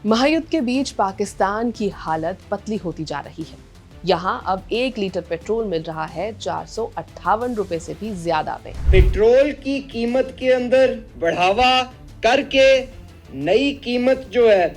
महायुद्ध के बीच पाकिस्तान की हालत पतली होती जा रही है। यहाँ अब 1 लीटर पेट्रोल मिल रहा है 458 रुपए से भी ज्यादा में। पेट्रोल की कीमत के अंदर बढ़ावा करके नई कीमत जो है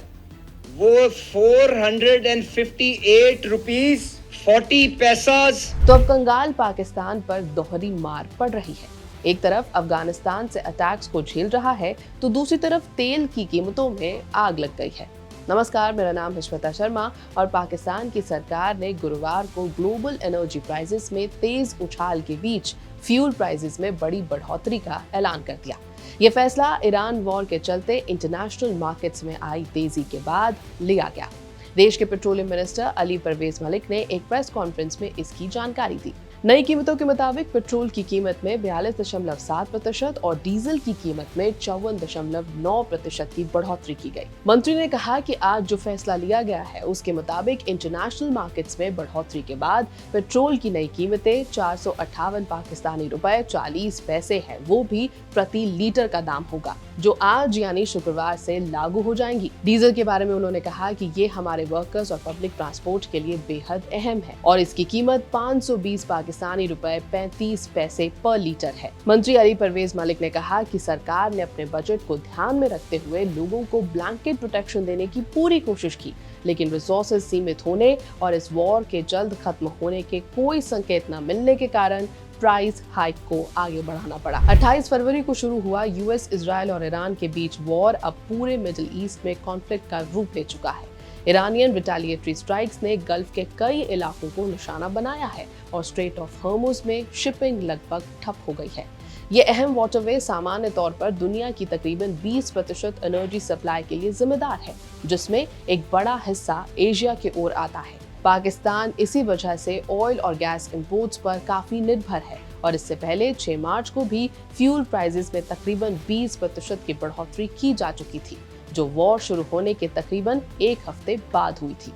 वो 458 रुपीस 40 पैसा। तो अब कंगाल पाकिस्तान पर दोहरी मार पड़ रही है। एक तरफ अफगानिस्तान से अटैक्स को झेल रहा है तो दूसरी तरफ तेल की कीमतों में आग लग गई है। नमस्कार, मेरा नाम है श्वेता शर्मा और पाकिस्तान की सरकार ने गुरुवार को ग्लोबल एनर्जी प्राइसेस में तेज उछाल के बीच फ्यूल प्राइसेस में बड़ी बढ़ोतरी का ऐलान कर दिया। ये फैसला ईरान वॉर के चलते इंटरनेशनल मार्केट्स में आई तेजी के बाद लिया गया। देश के पेट्रोलियम मिनिस्टर अली परवेज मलिक ने एक प्रेस कॉन्फ्रेंस में इसकी जानकारी दी। नई कीमतों के मुताबिक पेट्रोल की कीमत में 42.7% और डीजल की कीमत में 54.9% की बढ़ोतरी की गई। मंत्री ने कहा कि आज जो फैसला लिया गया है उसके मुताबिक इंटरनेशनल मार्केट्स में बढ़ोतरी के बाद पेट्रोल की नई कीमतें 458 पाकिस्तानी रुपए 40 पैसे है, वो भी प्रति लीटर का दाम होगा, जो आज यानी शुक्रवार से लागू हो जाएंगी। डीजल के बारे में उन्होंने कहा कि ये हमारे वर्कर्स और पब्लिक ट्रांसपोर्ट के लिए बेहद अहम है और इसकी कीमत 520 पाकिस्तानी रुपए 35 पैसे पर लीटर है। मंत्री अली परवेज मलिक ने कहा कि सरकार ने अपने बजट को ध्यान में रखते हुए लोगों को ब्लैंकेट प्रोटेक्शन देने की पूरी कोशिश की, लेकिन रिसोर्सेज सीमित होने और इस वॉर के जल्द खत्म होने के कोई संकेत न मिलने के कारण प्राइस हाइक को आगे बढ़ाना पड़ा। 28 फरवरी को शुरू हुआ यूएस, इजराइल और ईरान के बीच वॉर अब पूरे मिडिल ईस्ट में कॉन्फ्लिक्ट का रूप ले चुका है। ईरानियन रिटेलिएटरी स्ट्राइक्स ने गल्फ के कई इलाकों को निशाना बनाया है और स्ट्रेट ऑफ हॉर्मुज़ में शिपिंग लगभग ठप हो गई है। ये अहम वाटरवे सामान्य तौर पर दुनिया की तकरीबन 20% एनर्जी सप्लाई के लिए जिम्मेदार है, जिसमें एक बड़ा हिस्सा एशिया की ओर आता है। पाकिस्तान इसी वजह से ऑयल और गैस इंपोर्ट्स पर काफी निर्भर है और इससे पहले 6 मार्च को भी फ्यूल प्राइसेस में तकरीबन 20% की बढ़ोतरी की जा चुकी थी, जो वॉर शुरू होने के तकरीबन 1 हफ्ते बाद हुई थी।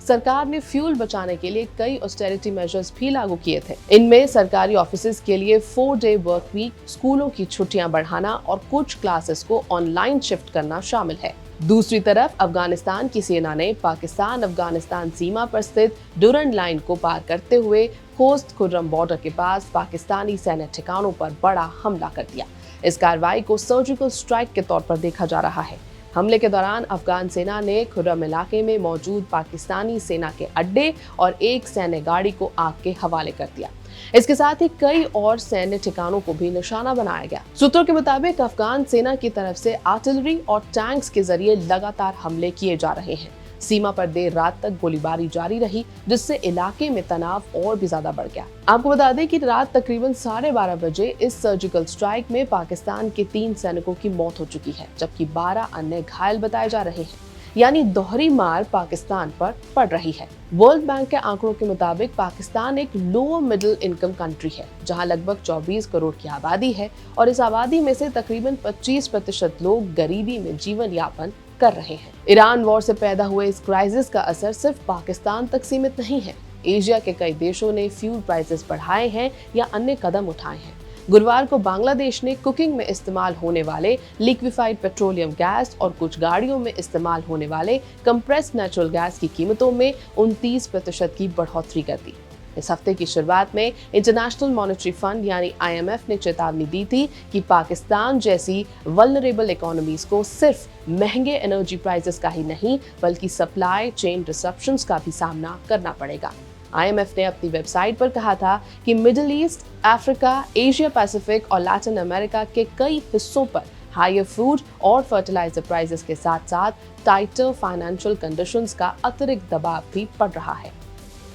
सरकार ने फ्यूल बचाने के लिए कई ऑस्टेरिटी मेजर्स भी लागू किए थे। इनमें सरकारी ऑफिसेज के लिए 4-डे वर्क वीक, स्कूलों की छुट्टियां बढ़ाना और कुछ क्लासेस को ऑनलाइन शिफ्ट करना शामिल है। दूसरी तरफ अफगानिस्तान की सेना ने पाकिस्तान अफगानिस्तान सीमा पर स्थित डुरंड लाइन को पार करते हुए खोस्त खुर्रम बॉर्डर के पास पाकिस्तानी सैन्य ठिकानों पर बड़ा हमला कर दिया। इस कार्रवाई को सर्जिकल स्ट्राइक के तौर पर देखा जा रहा है। हमले के दौरान अफगान सेना ने खुर्रम इलाके में मौजूद पाकिस्तानी सेना के अड्डे और एक सैन्य गाड़ी को आग के हवाले कर दिया। इसके साथ ही कई और सैन्य ठिकानों को भी निशाना बनाया गया। सूत्रों के मुताबिक अफगान सेना की तरफ से आर्टिलरी और टैंक्स के जरिए लगातार हमले किए जा रहे हैं। सीमा पर देर रात तक गोलीबारी जारी रही, जिससे इलाके में तनाव और भी ज्यादा बढ़ गया। आपको बता दें कि रात तकरीबन 12:30 बजे इस सर्जिकल स्ट्राइक में पाकिस्तान के 3 सैनिकों की मौत हो चुकी है, जबकि 12 अन्य घायल बताए जा रहे हैं। यानी दोहरी मार पाकिस्तान पर पड़ रही है। वर्ल्ड बैंक के आंकड़ों के मुताबिक पाकिस्तान एक लोअर मिडिल इनकम कंट्री है, जहां लगभग 24 करोड़ की आबादी है और इस आबादी में से तकरीबन 25% लोग गरीबी में जीवन यापन कर रहे हैं। ईरान वॉर से पैदा हुए इस क्राइसिस का असर सिर्फ पाकिस्तान तक सीमित नहीं है। एशिया के कई देशों ने फ्यूल प्राइसेस बढ़ाए हैं या अन्य कदम उठाए हैं। गुरुवार को बांग्लादेश ने कुकिंग में इस्तेमाल होने वाले लिक्विफाइड पेट्रोलियम गैस और कुछ गाड़ियों में इस्तेमाल होने वाले कंप्रेस्ड नेचुरल गैस की कीमतों में 29% की बढ़ोतरी कर दी। इस हफ्ते की शुरुआत में इंटरनेशनल मॉनेटरी फंड यानी IMF ने चेतावनी दी थी कि पाकिस्तान जैसी वल्नरेबल इकोनॉमीज को सिर्फ महंगे एनर्जी प्राइसेस का ही नहीं बल्कि सप्लाई चेन डिसरप्शंस का भी सामना करना पड़ेगा। IMF ने अपनी वेबसाइट पर कहा था कि middle east, Africa, Asia Pacific और लैटिन अमेरिका के कई हिस्सों पर हायर फूड और फर्टिलाइजर प्राइसेस के साथ साथ टाइटर फाइनेंशियल कंडीशंस का अतिरिक्त दबाव भी पड़ रहा है।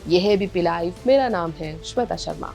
यह है ABP लाइव। मेरा नाम है श्वेता शर्मा।